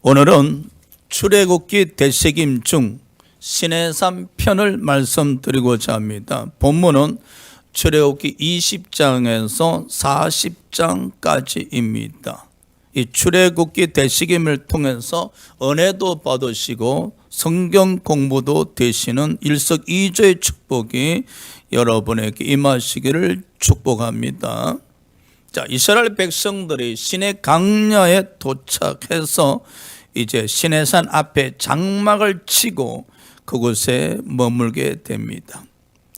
오늘은 출애굽기 대책임 중 시내산 편을 말씀드리고자 합니다. 본문은 출애굽기 20장에서 40장까지입니다. 이 출애굽기 대책임을 통해서 은혜도 받으시고 성경 공부도 되시는 일석이조의 축복이 여러분에게 임하시기를 축복합니다. 자, 이스라엘 백성들이 시내 강야에 도착해서 이제 시내산 앞에 장막을 치고 그곳에 머물게 됩니다.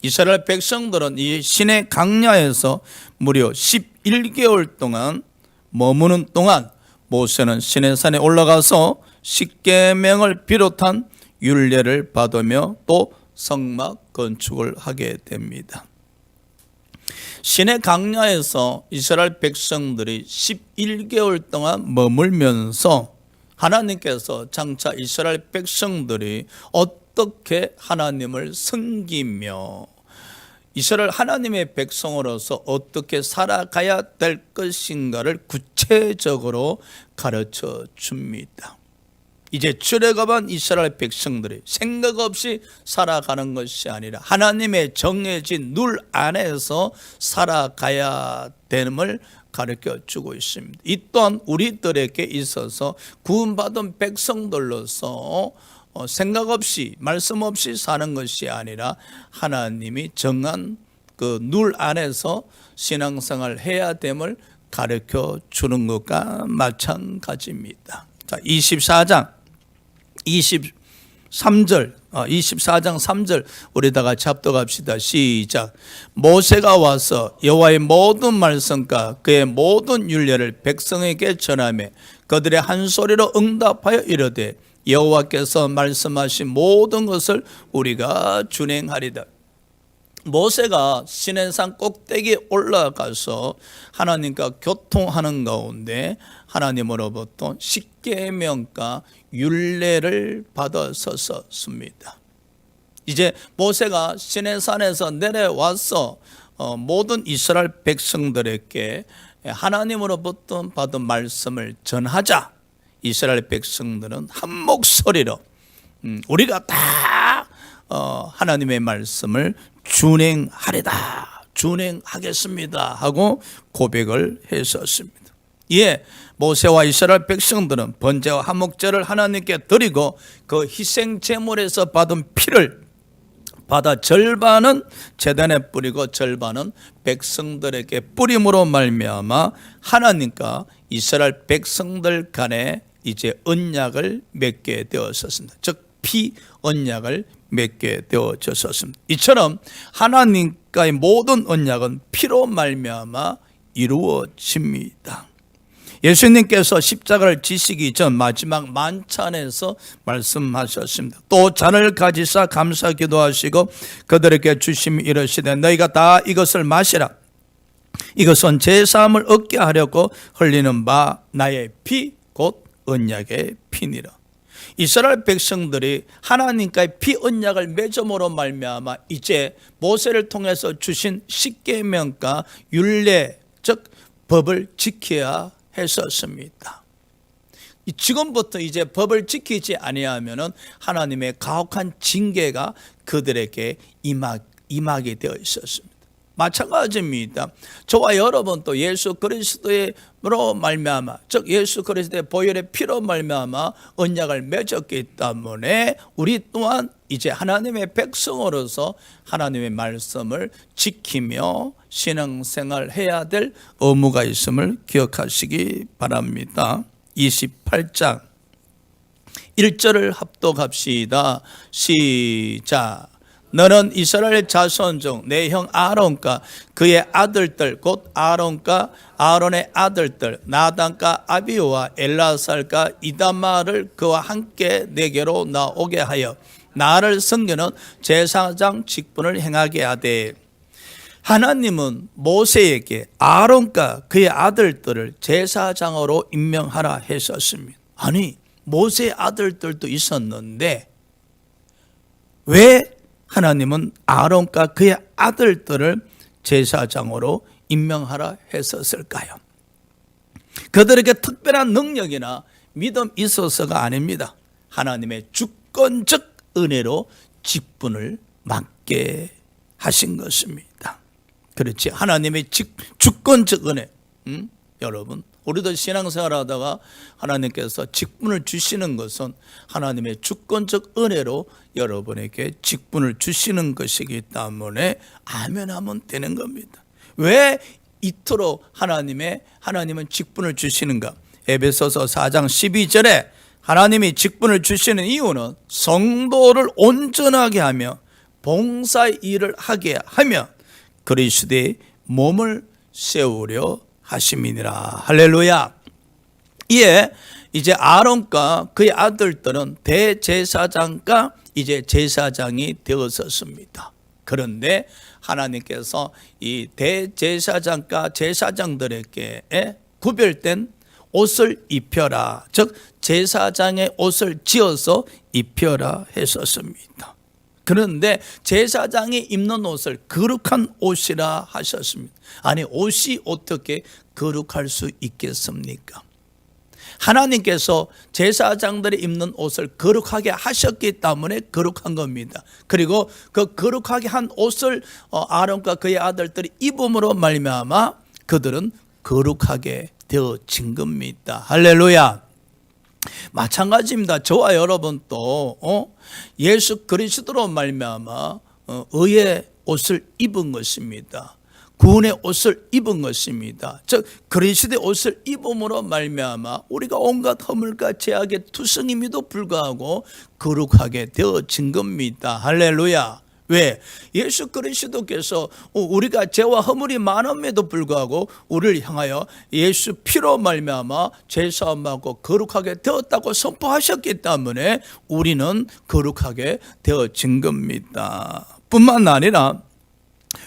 이스라엘 백성들은 이 시내 강야에서 무려 11개월 동안 머무는 동안 모세는 시내산에 올라가서 십계명을 비롯한 율례를 받으며 또 성막 건축을 하게 됩니다. 시내 강야에서 이스라엘 백성들이 11개월 동안 머물면서 하나님께서 장차 이스라엘 백성들이 어떻게 하나님을 섬기며 이스라엘 하나님의 백성으로서 어떻게 살아가야 될 것인가를 구체적으로 가르쳐 줍니다. 이제 출애굽한 이스라엘 백성들이 생각 없이 살아가는 것이 아니라 하나님의 정해진 룰 안에서 살아가야 됨을 가르쳐 주고 있습니다. 이 또한 우리들에게 있어서 구원받은 백성들로서 생각 없이 말씀 없이 사는 것이 아니라 하나님이 정한 그 룰 안에서 신앙생활을 해야 됨을 가르쳐 주는 것과 마찬가지입니다. 자, 24장 23절 24장 3절 우리 다 같이 합독합시다. 시작. 모세가 와서 여호와의 모든 말씀과 그의 모든 율례를 백성에게 전하며 그들의 한 소리로 응답하여 이르되 여호와께서 말씀하신 모든 것을 우리가 준행하리다. 모세가 시내산 꼭대기에 올라가서 하나님과 교통하는 가운데 하나님으로부터 십계명과 율례를 받아서었습니다. 이제 모세가 시내산에서 내려와서 모든 이스라엘 백성들에게 하나님으로부터 받은 말씀을 전하자. 이스라엘 백성들은 한 목소리로 우리가 다 하나님의 말씀을 준행하겠습니다 하고 고백을 했었습니다. 이에 모세와 이스라엘 백성들은 번제와 화목제를 하나님께 드리고 그 희생 제물에서 받은 피를 받아 절반은 제단에 뿌리고 절반은 백성들에게 뿌림으로 말미암아 하나님과 이스라엘 백성들 간에 이제 언약을 맺게 되었었습니다. 즉 피 언약을 맺게 되어졌었습니다. 이처럼 하나님과의 모든 언약은 피로 말미암아 이루어집니다. 예수님께서 십자가를 지시기 전 마지막 만찬에서 말씀하셨습니다. 또 잔을 가지사 감사 기도하시고 그들에게 주심이 이르시되 너희가 다 이것을 마시라. 이것은 제 사함을 얻게 하려고 흘리는 바 나의 피 곧 언약의 피니라. 이스라엘 백성들이 하나님과의 피 언약을 맺음으로 말미암아 이제 모세를 통해서 주신 십계명과 율례 즉 법을 지켜야 했었습니다. 지금부터 이제 법을 지키지 아니하면은 하나님의 가혹한 징계가 그들에게 임하게 되어 있었습니다. 마찬가지입니다. 저와 여러분도 예수 그리스도로 말미암아 즉 예수 그리스도의 보혈의 피로 말미암아 언약을 맺었기 때문에 우리 또한 이제 하나님의 백성으로서 하나님의 말씀을 지키며 신앙생활 해야 될 의무가 있음을 기억하시기 바랍니다. 28장 1절을 합독합시다. 시작. 너는 이스라엘 자손 중 내 형 아론과 그의 아들들 곧 아론과 아론의 아들들 나단과 아비우와 엘라살과 이다마를 그와 함께 내게로 나오게 하여 나를 섬기는 제사장 직분을 행하게 하되 하나님은 모세에게 아론과 그의 아들들을 제사장으로 임명하라 했었습니다. 아니 모세의 아들들도 있었는데 왜 하나님은 아론과 그의 아들들을 제사장으로 임명하라 했었을까요? 그들에게 특별한 능력이나 믿음 있어서가 아닙니다. 하나님의 주권적 은혜로 직분을 맡게 하신 것입니다. 그렇지. 하나님의 주권적 은혜. 여러분, 우리도 신앙생활 하다가 하나님께서 직분을 주시는 것은 하나님의 주권적 은혜로 여러분에게 직분을 주시는 것이기 때문에 아멘 하면 되는 겁니다. 왜 이토록 하나님은 직분을 주시는가? 에베소서 4장 12절에 하나님이 직분을 주시는 이유는 성도를 온전하게 하며 봉사의 일을 하게 하며 그리스도의 몸을 세우려 하심이니라. 할렐루야. 이에 이제 아론과 그의 아들들은 대제사장과 이제 제사장이 되었었습니다. 그런데 하나님께서 이 대제사장과 제사장들에게 구별된 옷을 입혀라, 즉 제사장의 옷을 지어서 입혀라 했었습니다. 그런데 제사장이 입는 옷을 거룩한 옷이라 하셨습니다. 아니, 옷이 어떻게 거룩할 수 있겠습니까? 하나님께서 제사장들이 입는 옷을 거룩하게 하셨기 때문에 거룩한 겁니다. 그리고 그 거룩하게 한 옷을 아론과 그의 아들들이 입음으로 말미암아 그들은 거룩하게 되어진 겁니다. 할렐루야. 마찬가지입니다. 저와 여러분도 예수 그리스도로 말미암아 의의 옷을 입은 것입니다. 구원의 옷을 입은 것입니다. 즉 그리스도의 옷을 입음으로 말미암아 우리가 온갖 허물과 죄악의 투성임에도 불구하고 거룩하게 되어진 겁니다. 할렐루야. 왜? 예수 그리스도께서 우리가 죄와 허물이 많음에도 불구하고 우리를 향하여 예수 피로 말미암아 죄사함하고 거룩하게 되었다고 선포하셨기 때문에 우리는 거룩하게 되어진 겁니다. 뿐만 아니라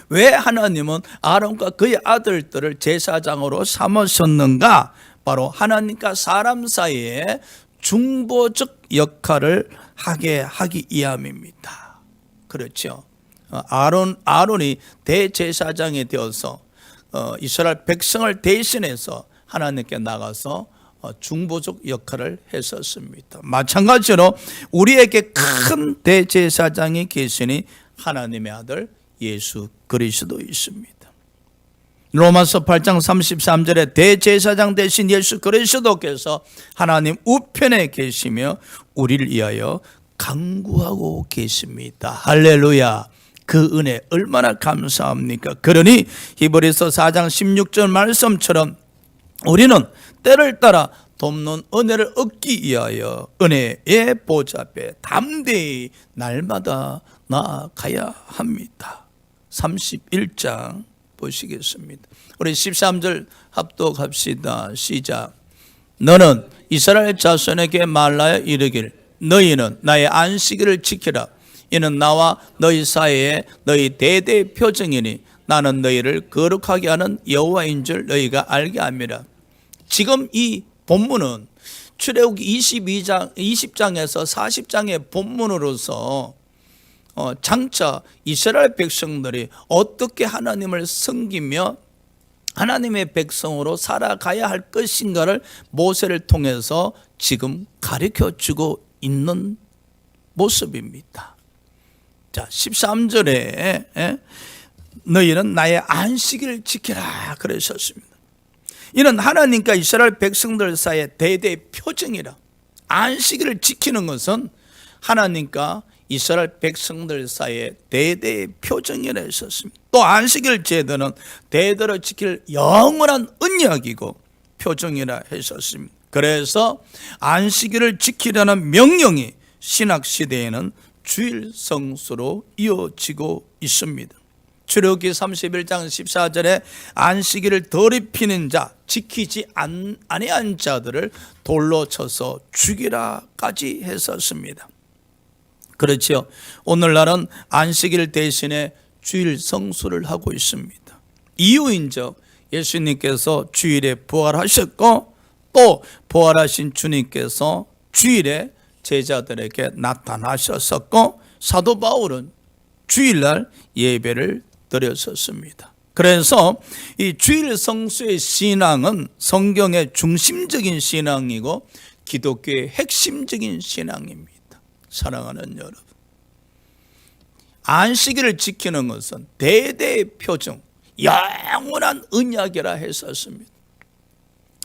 왜 하나님은 아론과 그의 아들들을 제사장으로 삼으셨는가? 바로 하나님과 사람 사이에 중보적 역할을 하게 하기 위함입니다. 그렇죠. 아론이 대제사장이 되어서 이스라엘 백성을 대신해서 하나님께 나가서 중보적 역할을 했었습니다. 마찬가지로 우리에게 큰 대제사장이 계시니 하나님의 아들 예수 그리스도 있습니다. 로마서 8장 33절에 대제사장 대신 예수 그리스도께서 하나님 우편에 계시며 우리를 위하여 간구하고 계십니다. 할렐루야. 그 은혜 얼마나 감사합니까? 그러니 히브리서 4장 16절 말씀처럼 우리는 때를 따라 돕는 은혜를 얻기 위하여 은혜의 보좌 앞에 담대히 날마다 나아가야 합니다. 31장 보시겠습니다. 우리 13절 합독합시다. 시작. 너는 이스라엘 자손에게 말하여 이르길 너희는 나의 안식일을 지키라. 이는 나와 너희 사이에 너희 대대의 표징이니 나는 너희를 거룩하게 하는 여호와인 줄 너희가 알게 함이라. 지금 이 본문은 출애굽기 20장에서 40장의 본문으로서 장차 이스라엘 백성들이 어떻게 하나님을 섬기며 하나님의 백성으로 살아가야 할 것인가를 모세를 통해서 지금 가르쳐주고 있는 모습입니다. 자, 13절에 너희는 나의 안식일을 지키라 그러셨습니다. 이는 하나님과 이스라엘 백성들 사이의 대대의 표징이라. 안식일을 지키는 것은 하나님과 이스라엘 백성들 사이의 대대의 표징이라 했었습니다. 또 안식일 제도는 대대로 지킬 영원한 언약이고 표징이라 했었습니다. 그래서 안식일을 지키라는 명령이 신학시대에는 주일 성수로 이어지고 있습니다. 출애굽기 31장 14절에 안식일을 더럽히는 자, 지키지 아니한 자들을 돌로 쳐서 죽이라까지 했었습니다. 그렇죠. 오늘날은 안식일 대신에 주일 성수를 하고 있습니다. 이유인즉 예수님께서 주일에 부활하셨고 또 부활하신 주님께서 주일에 제자들에게 나타나셨었고 사도 바울은 주일날 예배를 드렸었습니다. 그래서 이 주일 성수의 신앙은 성경의 중심적인 신앙이고 기독교의 핵심적인 신앙입니다. 사랑하는 여러분, 안식일을 지키는 것은 대대의 표정, 영원한 언약이라 했었습니다.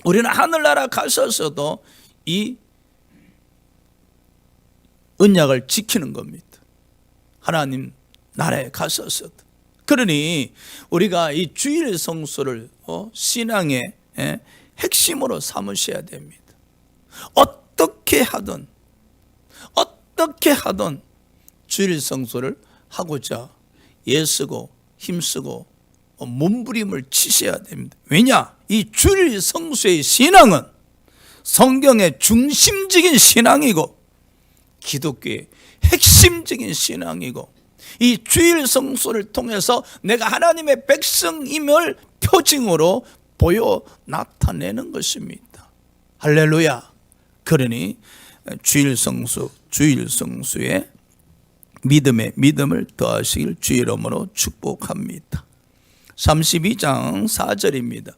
우리는 하늘나라 가서서도 이 언약을 지키는 겁니다. 하나님 나라에 가서서도. 그러니 우리가 이 주일 성수를 신앙의 핵심으로 삼으셔야 됩니다. 어떻게 하든 주일 성수를 하고자 애쓰고 힘쓰고 몸부림을 치셔야 됩니다. 왜냐? 이 주일 성수의 신앙은 성경의 중심적인 신앙이고 기독교의 핵심적인 신앙이고, 이 주일 성수를 통해서 내가 하나님의 백성임을 표징으로 보여 나타내는 것입니다. 할렐루야. 그러니 주일 성수에 믿음을 더하시길 주의 이름으로 축복합니다. 32장 4절입니다.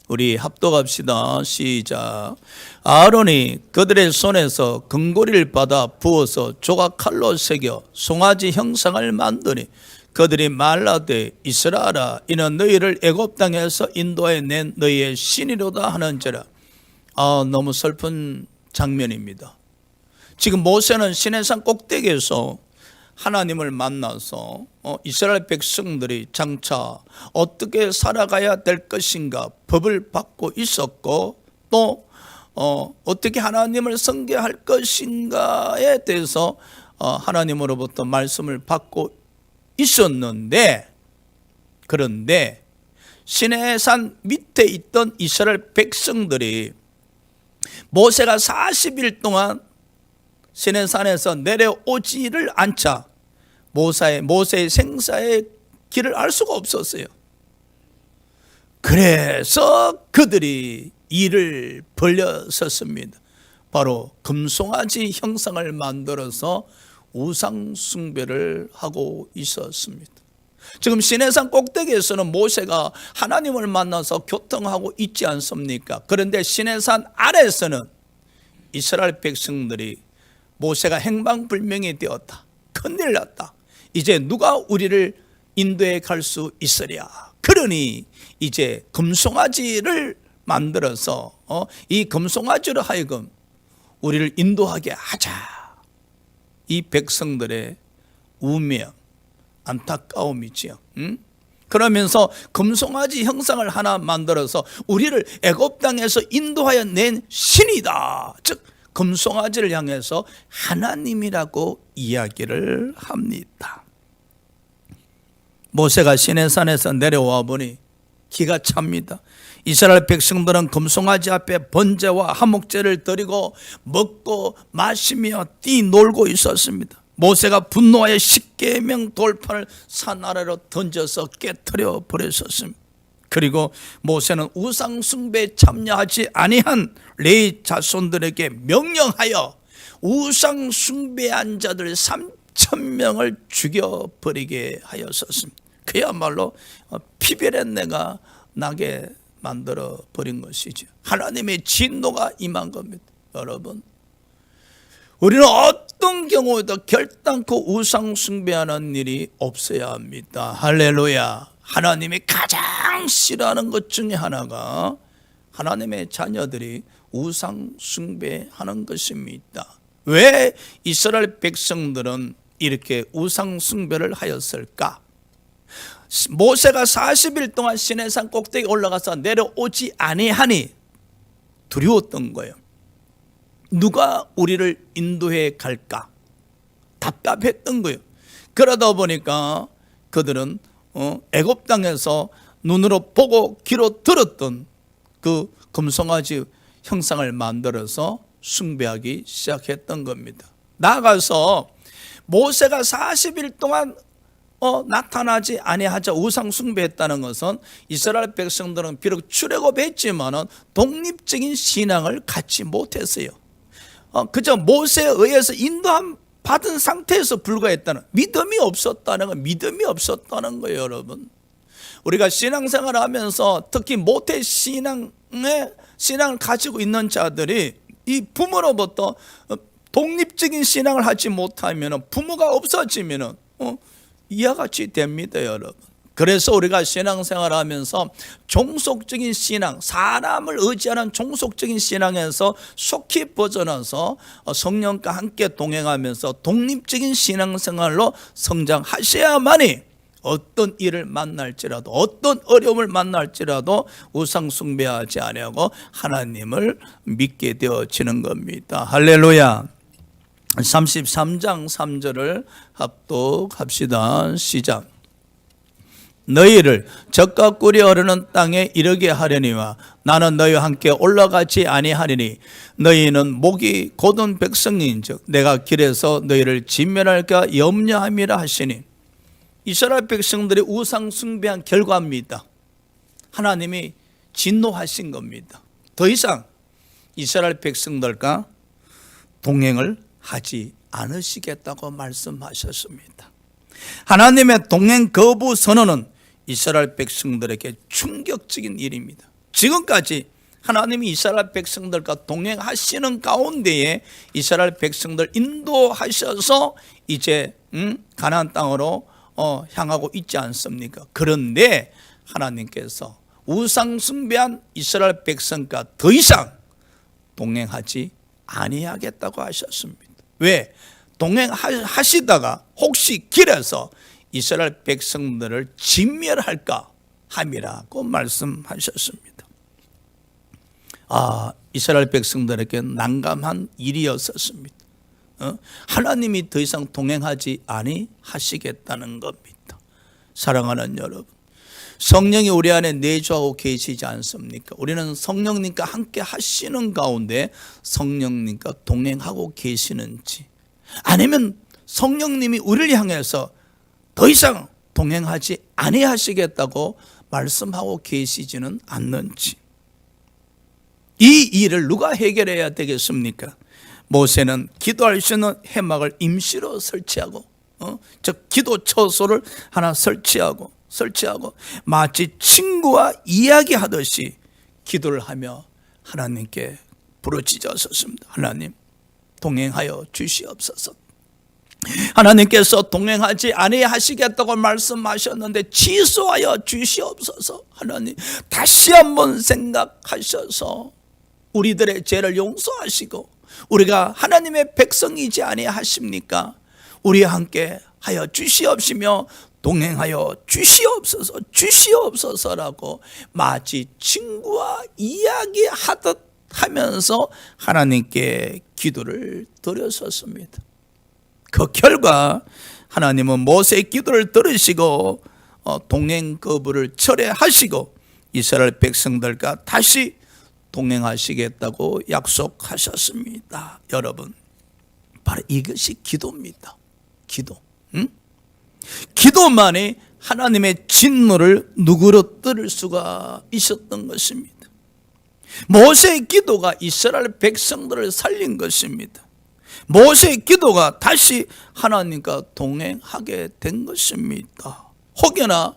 우리 합독합시다. 시작. 아론이 그들의 손에서 금고리를 받아 부어서 조각칼로 새겨 송아지 형상을 만드니 그들이 말라되 이스라엘아, 이는 너희를 애굽 땅에서 인도해 낸 너희의 신이로다 하는지라. 너무 슬픈 장면입니다. 지금 모세는 시내산 꼭대기에서 하나님을 만나서 이스라엘 백성들이 장차 어떻게 살아가야 될 것인가 법을 받고 있었고, 또 어떻게 하나님을 섬겨할 것인가에 대해서 하나님으로부터 말씀을 받고 있었는데, 그런데 시내산 밑에 있던 이스라엘 백성들이 모세가 40일 동안 시내산에서 내려오지를 않자 모세의 생사의 길을 알 수가 없었어요. 그래서 그들이 일을 벌였었습니다. 바로 금송아지 형상을 만들어서 우상 숭배를 하고 있었습니다. 지금 시내산 꼭대기에서는 모세가 하나님을 만나서 교통하고 있지 않습니까? 그런데 시내산 아래에서는 이스라엘 백성들이 모세가 행방불명이 되었다, 큰일 났다, 이제 누가 우리를 인도에 갈 수 있으랴. 그러니 이제 금송아지를 만들어서 이 금송아지로 하여금 우리를 인도하게 하자. 이 백성들의 우명, 안타까움이지요. 그러면서 금송아지 형상을 하나 만들어서 우리를 애굽 땅에서 인도하여 낸 신이다, 즉 금송아지를 향해서 하나님이라고 이야기를 합니다. 모세가 시내산에서 내려와 보니 기가 찹니다. 이스라엘 백성들은 금송아지 앞에 번제와 화목제를 드리고 먹고 마시며 뛰놀고 있었습니다. 모세가 분노하여 십계명 돌판을 산 아래로 던져서 깨트려 버렸었습니다. 그리고 모세는 우상 숭배에 참여하지 아니한 레위 자손들에게 명령하여 우상 숭배한 자들 3,000명을 죽여버리게 하였었습니다. 그야말로 피비린내가 나게 만들어 버린 것이죠. 하나님의 진노가 임한 겁니다. 여러분, 우리는 어떤 경우에도 결단코 우상 숭배하는 일이 없어야 합니다. 할렐루야. 하나님이 가장 싫어하는 것 중에 하나가 하나님의 자녀들이 우상 숭배하는 것입니다. 왜 이스라엘 백성들은 이렇게 우상 숭배를 하였을까? 모세가 40일 동안 시내산 꼭대기 올라가서 내려오지 아니하니 두려웠던 거예요. 누가 우리를 인도해 갈까? 답답했던 거예요. 그러다 보니까 그들은 애굽 땅에서 눈으로 보고 귀로 들었던 그 금송아지 형상을 만들어서 숭배하기 시작했던 겁니다. 나아가서 모세가 40일 동안 나타나지 아니하자 우상 숭배했다는 것은 이스라엘 백성들은 비록 출애굽했지만은 독립적인 신앙을 갖지 못했어요. 그저 모세에 의해서 인도함 받은 상태에서 불과했다는, 믿음이 없었다는 거예요. 여러분, 우리가 신앙생활을 하면서 특히 모태 신앙의 신앙을 가지고 있는 자들이 이 부모로부터 독립적인 신앙을 하지 못하면, 부모가 없어지면 이와 같이 됩니다, 여러분. 그래서 우리가 신앙생활을 하면서 종속적인 신앙, 사람을 의지하는 종속적인 신앙에서 속히 벗어나서 성령과 함께 동행하면서 독립적인 신앙생활로 성장하셔야만이 어떤 일을 만날지라도, 어떤 어려움을 만날지라도 우상 숭배하지 아니하고 하나님을 믿게 되어지는 겁니다. 할렐루야. 33장 3절을 합독합시다. 시작. 너희를 젖과 꿀이 흐르는 땅에 이르게 하려니와 나는 너희와 함께 올라가지 아니하리니 너희는 목이 곧은 백성인즉 내가 길에서 너희를 진멸할까 염려함이라 하시니, 이스라엘 백성들이 우상 숭배한 결과입니다. 하나님이 진노하신 겁니다. 더 이상 이스라엘 백성들과 동행을 하지 않으시겠다고 말씀하셨습니다. 하나님의 동행 거부 선언은 이스라엘 백성들에게 충격적인 일입니다. 지금까지 하나님이 이스라엘 백성들과 동행하시는 가운데에 이스라엘 백성들 인도하셔서 이제 가나안 땅으로 향하고 있지 않습니까? 그런데 하나님께서 우상 숭배한 이스라엘 백성과 더 이상 동행하지 아니하겠다고 하셨습니다. 왜? 동행하시다가 혹시 길에서 이스라엘 백성들을 진멸할까 함이라고 말씀하셨습니다. 이스라엘 백성들에게 난감한 일이었었습니다. 하나님이 더 이상 동행하지 아니하시겠다는 겁니다. 사랑하는 여러분, 성령이 우리 안에 내주하고 계시지 않습니까? 우리는 성령님과 함께 하시는 가운데 성령님과 동행하고 계시는지, 아니면 성령님이 우리를 향해서 더 이상 동행하지 아니하시겠다고 말씀하고 계시지는 않는지, 이 일을 누가 해결해야 되겠습니까? 모세는 기도할 수 있는 해막을 임시로 설치하고, 즉 기도 처소를 하나 설치하고 마치 친구와 이야기하듯이 기도를 하며 하나님께 부르짖었습니다. 하나님, 동행하여 주시옵소서. 하나님께서 동행하지 아니하시겠다고 말씀하셨는데 취소하여 주시옵소서. 하나님, 다시 한번 생각하셔서 우리들의 죄를 용서하시고, 우리가 하나님의 백성이지 아니하십니까? 우리와 함께 하여 주시옵시며 동행하여 주시옵소서라고 마치 친구와 이야기하듯 하면서 하나님께 기도를 드렸었습니다. 그 결과 하나님은 모세의 기도를 들으시고 동행 거부를 철회하시고 이스라엘 백성들과 다시 동행하시겠다고 약속하셨습니다. 여러분, 바로 이것이 기도입니다. 기도. 기도만이 하나님의 진노를 누그러뜨릴 수가 있었던 것입니다. 모세의 기도가 이스라엘 백성들을 살린 것입니다. 모세의 기도가 다시 하나님과 동행하게 된 것입니다. 혹여나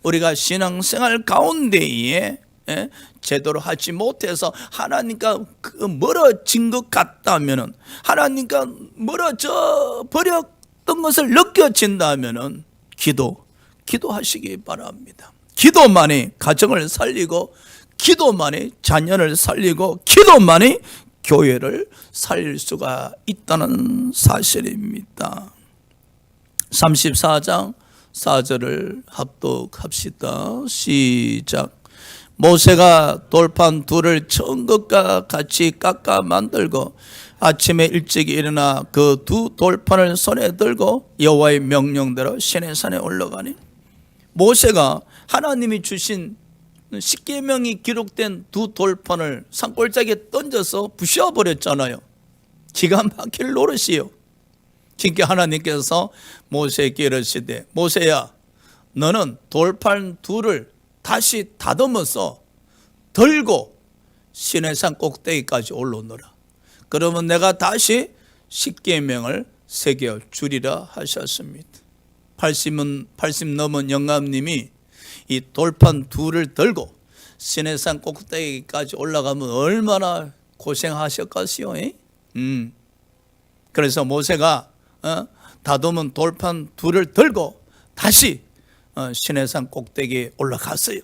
우리가 신앙생활 가운데에 제대로 하지 못해서 하나님과 멀어진 것 같다면, 하나님과 멀어져 버렸던 것을 느껴진다면 기도하시기 바랍니다. 기도만이 가정을 살리고, 기도만이 자녀를 살리고, 기도만이 교회를 살릴 수가 있다는 사실입니다. 34장 4절을 합독합시다. 시작. 모세가 돌판 둘을 처음 것과 같이 깎아 만들고 아침에 일찍 일어나 그 두 돌판을 손에 들고 여호와의 명령대로 시내산에 올라가니, 모세가 하나님이 주신 십계명이 기록된 두 돌판을 산골짜기에 던져서 부셔버렸잖아요. 기가 막힐 노릇이요. 그러니까 하나님께서 모세에게 이르시되, 모세야, 너는 돌판 둘을 다시 다듬어서 들고 시내산 꼭대기까지 올라오너라. 그러면 내가 다시 십계명을 새겨 주리라 하셨습니다. 80 넘은 영감님이 이 돌판 둘을 들고 시내산 꼭대기까지 올라가면 얼마나 고생하셨겠어요. 그래서 모세가 다듬은 돌판 둘을 들고 다시 시내산 꼭대기에 올라갔어요.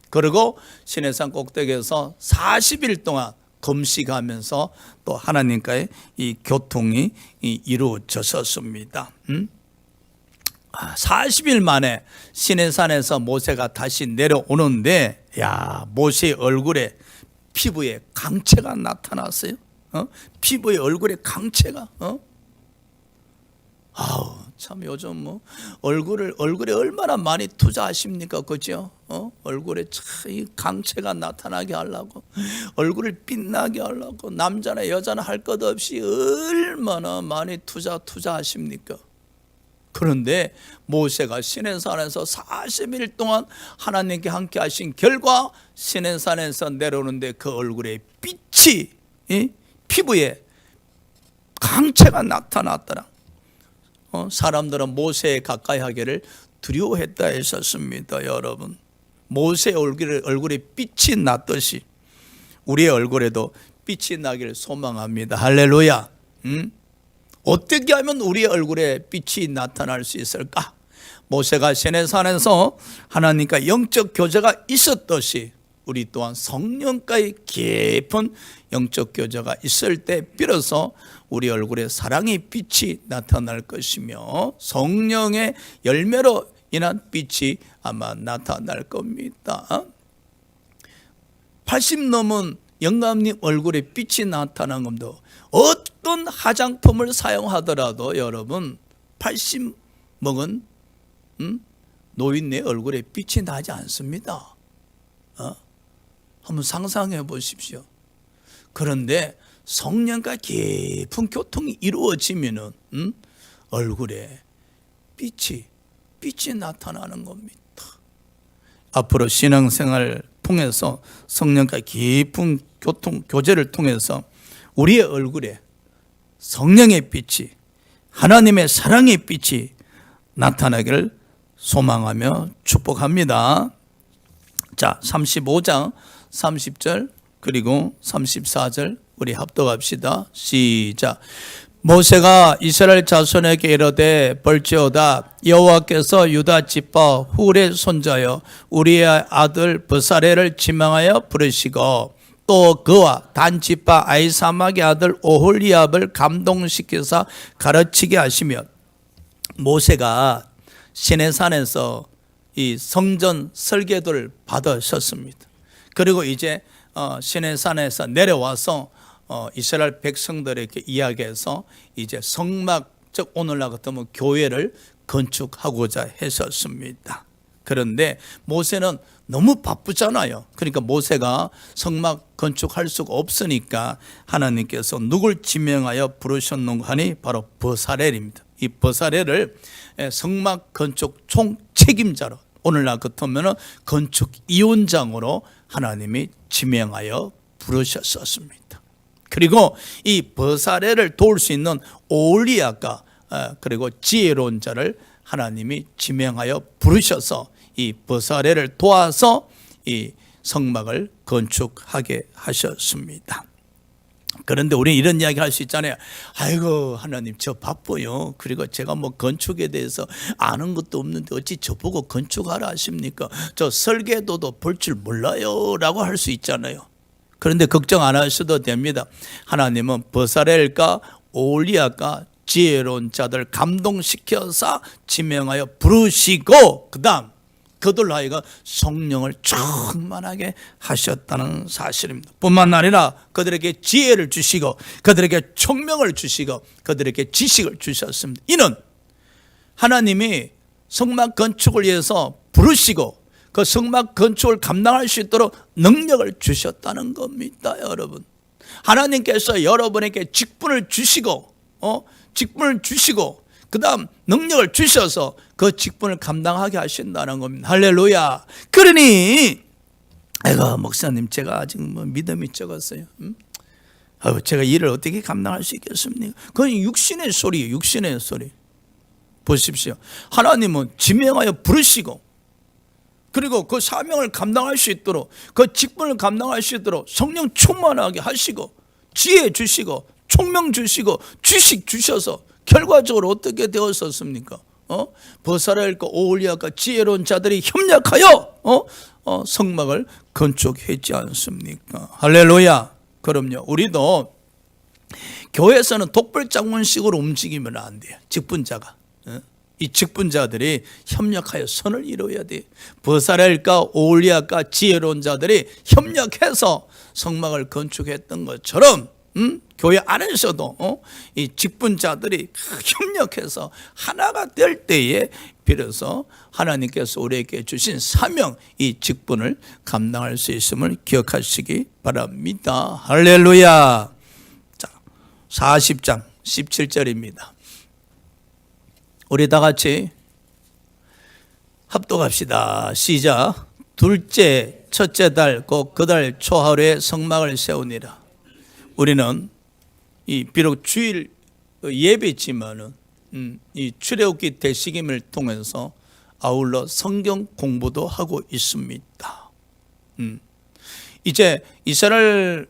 그리고 시내산 꼭대기에서 40일 동안 금식하면서 또 하나님과의 이 교통이 이루어졌었습니다. 40일 만에 시내산에서 모세가 다시 내려오는데, 야, 모세의 얼굴에 피부에 강체가 나타났어요. 피부에 얼굴에 강체가. 아우, 참 요즘 뭐 얼굴에 얼마나 많이 투자하십니까, 그죠? 얼굴에 참 이 강체가 나타나게 하려고, 얼굴을 빛나게 하려고 남자나 여자나 할 것 없이 얼마나 많이 투자하십니까? 그런데 모세가 시내산에서 40일 동안 하나님께 함께 하신 결과 시내산에서 내려오는데 그 얼굴에 빛이, 피부에 강체가 나타났더라. 사람들은 모세에 가까이 하기를 두려워했다 했었습니다. 여러분, 모세의 얼굴에 빛이 났듯이 우리의 얼굴에도 빛이 나기를 소망합니다. 할렐루야. 어떻게 하면 우리의 얼굴에 빛이 나타날 수 있을까? 모세가 시내산에서 하나님과 영적 교제가 있었듯이 우리 또한 성령과의 깊은 영적 교제가 있을 때 비로소 우리 얼굴에 사랑의 빛이 나타날 것이며 성령의 열매로 인한 빛이 아마 나타날 겁니다. 80 넘은 영감님 얼굴에 빛이 나타난 겁니다. 어떤 화장품을 사용하더라도 여러분 80 먹은 노인네 얼굴에 빛이 나지 않습니다. 한번 상상해 보십시오. 그런데 성령과 깊은 교통이 이루어지면은 얼굴에 빛이 나타나는 겁니다. 앞으로 신앙생활을 통해서 성령과 깊은 교제를 통해서 우리의 얼굴에 성령의 빛이, 하나님의 사랑의 빛이 나타나기를 소망하며 축복합니다. 자, 35장 30절 그리고 34절 우리 합독합시다. 시작. 모세가 이스라엘 자손에게 이르되 볼지어다 여호와께서 유다 지파 훌의 손자여 우리의 아들 브사레를 지명하여 부르시고 또 그와 단 지파 아히사막의 아들 오홀리압을 감동시켜서 가르치게 하시며, 모세가 시내산에서 이 성전 설계도를 받으셨습니다. 그리고 이제 시내산에서 내려와서 이스라엘 백성들에게 이야기해서 이제 성막, 즉 오늘날 같으면 교회를 건축하고자 했었습니다. 그런데 모세는 너무 바쁘잖아요. 그러니까 모세가 성막 건축할 수가 없으니까 하나님께서 누굴 지명하여 부르셨는가 하니 바로 버사렐입니다. 이 버사렐을 성막 건축 총책임자로, 오늘날 같으면 건축위원장으로 하나님이 지명하여 부르셨었습니다. 그리고 이 버사렐을 도울 수 있는 오홀리압과 그리고 지혜로운 자를 하나님이 지명하여 부르셔서 이 버사렐을 도와서 이 성막을 건축하게 하셨습니다. 그런데 우리는 이런 이야기 할 수 있잖아요. 아이고 하나님 저 바빠요. 그리고 제가 뭐 건축에 대해서 아는 것도 없는데 어찌 저보고 건축하라 하십니까? 저 설계도도 볼 줄 몰라요 라고 할 수 있잖아요. 그런데 걱정 안 하셔도 됩니다. 하나님은 버사렐과 오홀리압과 지혜로운 자들 감동시켜서 지명하여 부르시고 그 다음 그들 하여가 성령을 충만하게 하셨다는 사실입니다. 뿐만 아니라 그들에게 지혜를 주시고 그들에게 총명을 주시고 그들에게 지식을 주셨습니다. 이는 하나님이 성막 건축을 위해서 부르시고 그 성막 건축을 감당할 수 있도록 능력을 주셨다는 겁니다. 여러분, 하나님께서 여러분에게 직분을 주시고 그 다음 능력을 주셔서 그 직분을 감당하게 하신다는 겁니다. 할렐루야. 그러니 아이고 목사님 제가 아직 뭐 믿음이 적었어요. 제가 일을 어떻게 감당할 수 있겠습니까? 그건 육신의 소리예요. 육신의 소리. 보십시오. 하나님은 지명하여 부르시고 그리고 그 사명을 감당할 수 있도록, 그 직분을 감당할 수 있도록 성령 충만하게 하시고, 지혜 주시고, 총명 주시고, 지식 주셔서 결과적으로 어떻게 되었었습니까? 버사라 읽고 오홀리아가 지혜로운 자들이 협력하여 성막을 건축했지 않습니까? 할렐루야. 그럼요, 우리도 교회에서는 독불장군식으로 움직이면 안 돼요. 직분자가, 이 직분자들이 협력하여 선을 이루어야 돼. 버사렐과 오홀리아가 지혜로운 자들이 협력해서 성막을 건축했던 것처럼 교회 안에서도 이 직분자들이 협력해서 하나가 될 때에 비로소 하나님께서 우리에게 주신 사명, 이 직분을 감당할 수 있음을 기억하시기 바랍니다. 할렐루야. 자, 40장 17절입니다. 우리 다 같이 합독합시다. 시작. 둘째, 첫째 달, 곧 그 달 초하루에 성막을 세우니라. 우리는 이 비록 주일 예배지만은 이 출애굽기 대식임을 통해서 아울러 성경 공부도 하고 있습니다. 이제 이스라엘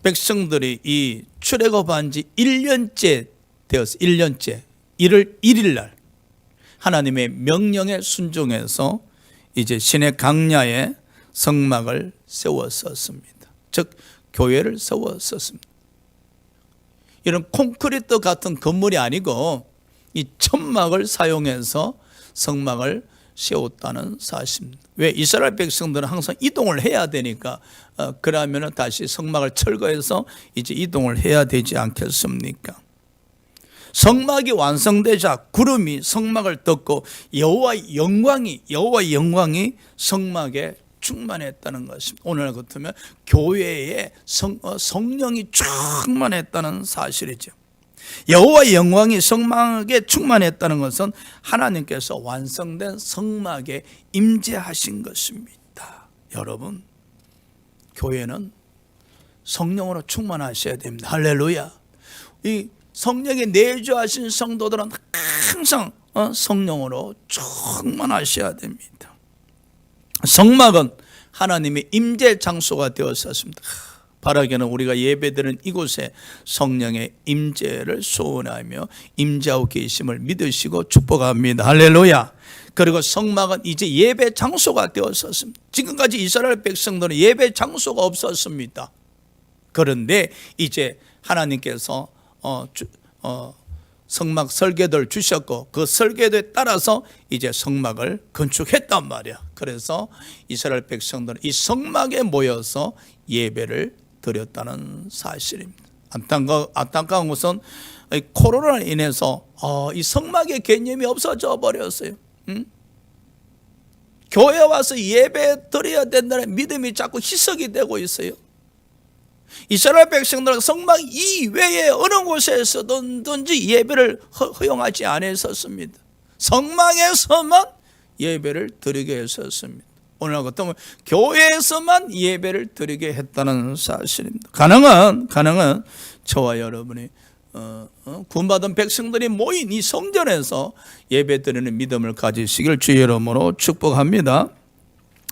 백성들이 이 출애굽한 지 1년째 되었어요. 1년째 1월 1일 날 하나님의 명령에 순종해서 이제 신의 강야에 성막을 세웠었습니다. 즉 교회를 세웠었습니다. 이런 콘크리트 같은 건물이 아니고 이 천막을 사용해서 성막을 세웠다는 사실입니다. 왜? 이스라엘 백성들은 항상 이동을 해야 되니까 그러면 다시 성막을 철거해서 이제 이동을 해야 되지 않겠습니까? 성막이 완성되자 구름이 성막을 덮고 여호와의 영광이 성막에 충만했다는 것입니다. 오늘 같으면 교회에 성령이 충만했다는 사실이죠. 여호와의 영광이 성막에 충만했다는 것은 하나님께서 완성된 성막에 임재하신 것입니다. 여러분, 교회는 성령으로 충만하셔야 됩니다. 할렐루야. 이 성령에 내주하신 성도들은 항상 성령으로 충만하셔야 됩니다. 성막은 하나님의 임재 장소가 되었었습니다. 바라기는 우리가 예배드리는 이곳에 성령의 임재를 소원하며 임재하고 계심을 믿으시고 축복합니다. 할렐루야. 그리고 성막은 이제 예배 장소가 되었었습니다. 지금까지 이스라엘 백성들은 예배 장소가 없었습니다. 그런데 이제 하나님께서 성막 설계도를 주셨고 그 설계도에 따라서 이제 성막을 건축했단 말이야. 그래서 이스라엘 백성들은 이 성막에 모여서 예배를 드렸다는 사실입니다. 안타까운 것은 코로나로 인해서 이 성막의 개념이 없어져 버렸어요. 교회 와서 예배 드려야 된다는 믿음이 자꾸 희석이 되고 있어요. 이스라엘 백성들은 성막 이외에 어느 곳에서든지 예배를 허용하지 않았었습니다. 성막에서만 예배를 드리게 했었습니다. 오늘 같으면 교회에서만 예배를 드리게 했다는 사실입니다. 가능한 저와 여러분이 구원받은 백성들이 모인 이 성전에서 예배 드리는 믿음을 가지시길 주의 이름으로 축복합니다.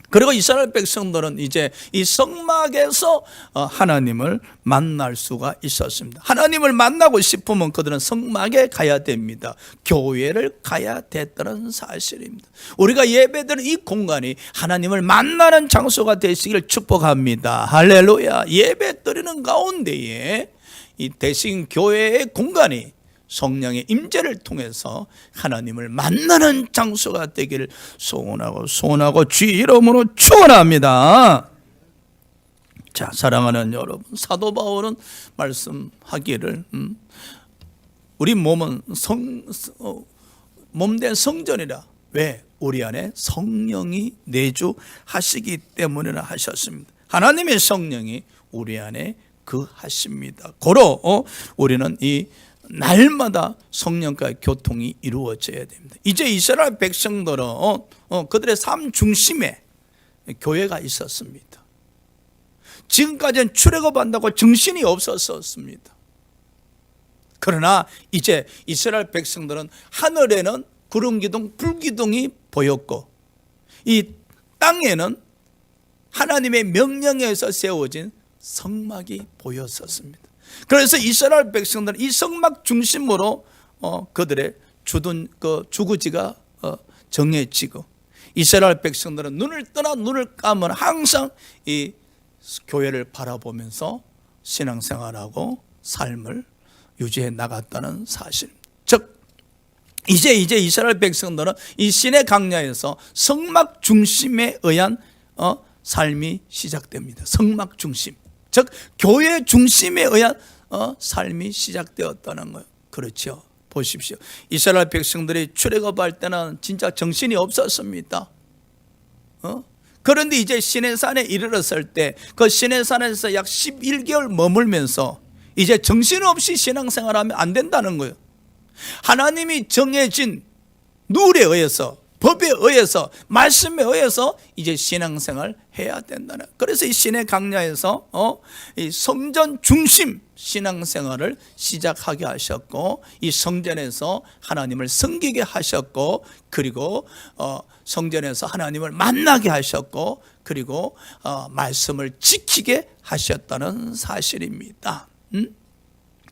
그리고 이스라엘 백성들은 이제 이 성막에서 하나님을 만날 수가 있었습니다. 하나님을 만나고 싶으면 그들은 성막에 가야 됩니다. 교회를 가야 됐다는 사실입니다. 우리가 예배드리는 이 공간이 하나님을 만나는 장소가 되시길 축복합니다. 할렐루야. 예배 드리는 가운데에 이 대신 교회의 공간이 성령의 임재를 통해서 하나님을 만나는 장소가 되기를 소원하고 주의 이름으로 축원합니다. 자, 사랑하는 여러분, 사도 바울은 말씀하기를 우리 몸은 몸된 성전이라. 왜? 우리 안에 성령이 내주하시기 때문이라 하셨습니다. 하나님의 성령이 우리 안에 거하십니다. 고로 우리는 이 날마다 성령과의 교통이 이루어져야 됩니다. 이제 이스라엘 백성들은 그들의 삶 중심에 교회가 있었습니다. 지금까지는 출애굽한다고 정신이 없었습니다. 그러나 이제 이스라엘 백성들은 하늘에는 구름 기둥, 불 기둥이 보였고 이 땅에는 하나님의 명령에 의해서 세워진 성막이 보였었습니다. 그래서 이스라엘 백성들은 이 성막 중심으로 그들의 주둔 주거지가 정해지고, 이스라엘 백성들은 눈을 떠나 눈을 감은 항상 이 교회를 바라보면서 신앙생활하고 삶을 유지해 나갔다는 사실. 즉 이제 이스라엘 백성들은 이 시내 강야에서 성막 중심에 의한 삶이 시작됩니다. 성막 중심, 즉 교회 중심에 의한 삶이 시작되었다는 거예요. 그렇죠. 보십시오. 이스라엘 백성들이 출애굽할 때는 진짜 정신이 없었습니다. 그런데 이제 시내산에 이르렀을 때 그 시내산에서 약 11개월 머물면서 이제 정신없이 신앙생활하면 안 된다는 거예요. 하나님이 정해진 룰에 의해서, 법에 의해서, 말씀에 의해서 이제 신앙생활 해야 된다는. 그래서 이 시내 강야에서 이 성전 중심 신앙생활을 시작하게 하셨고, 이 성전에서 하나님을 섬기게 하셨고, 그리고 성전에서 하나님을 만나게 하셨고, 그리고 말씀을 지키게 하셨다는 사실입니다.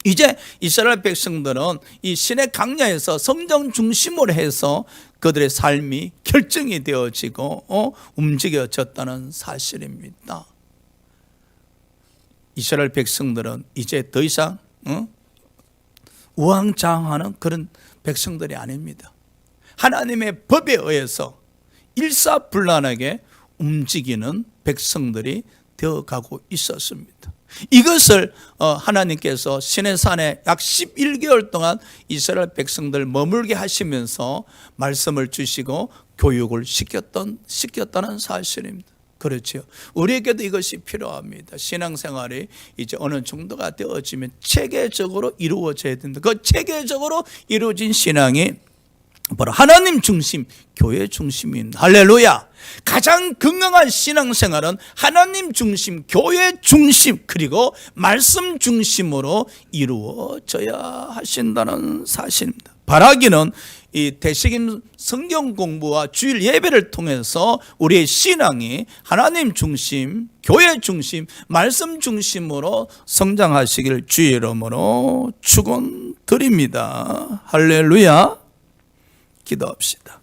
이제 이스라엘 백성들은 이 시내 강야에서 성전 중심으로 해서 그들의 삶이 결정이 되어지고 움직여졌다는 사실입니다. 이스라엘 백성들은 이제 더 이상 우왕좌왕하는 그런 백성들이 아닙니다. 하나님의 법에 의해서 일사불란하게 움직이는 백성들이 되어가고 있었습니다. 이것을 하나님께서 시내산에 약 11개월 동안 이스라엘 백성들 머물게 하시면서 말씀을 주시고 교육을 시켰다는 사실입니다. 그렇죠. 우리에게도 이것이 필요합니다. 신앙생활이 이제 어느 정도가 되어지면 체계적으로 이루어져야 된다. 그 체계적으로 이루어진 신앙이 바로 하나님 중심, 교회 중심입니다. 할렐루야. 가장 건강한 신앙생활은 하나님 중심, 교회 중심, 그리고 말씀 중심으로 이루어져야 하신다는 사실입니다. 바라기는 이 대식임 성경 공부와 주일 예배를 통해서 우리의 신앙이 하나님 중심, 교회 중심, 말씀 중심으로 성장하시길 주의 이름으로 축원드립니다. 할렐루야. 기도합시다.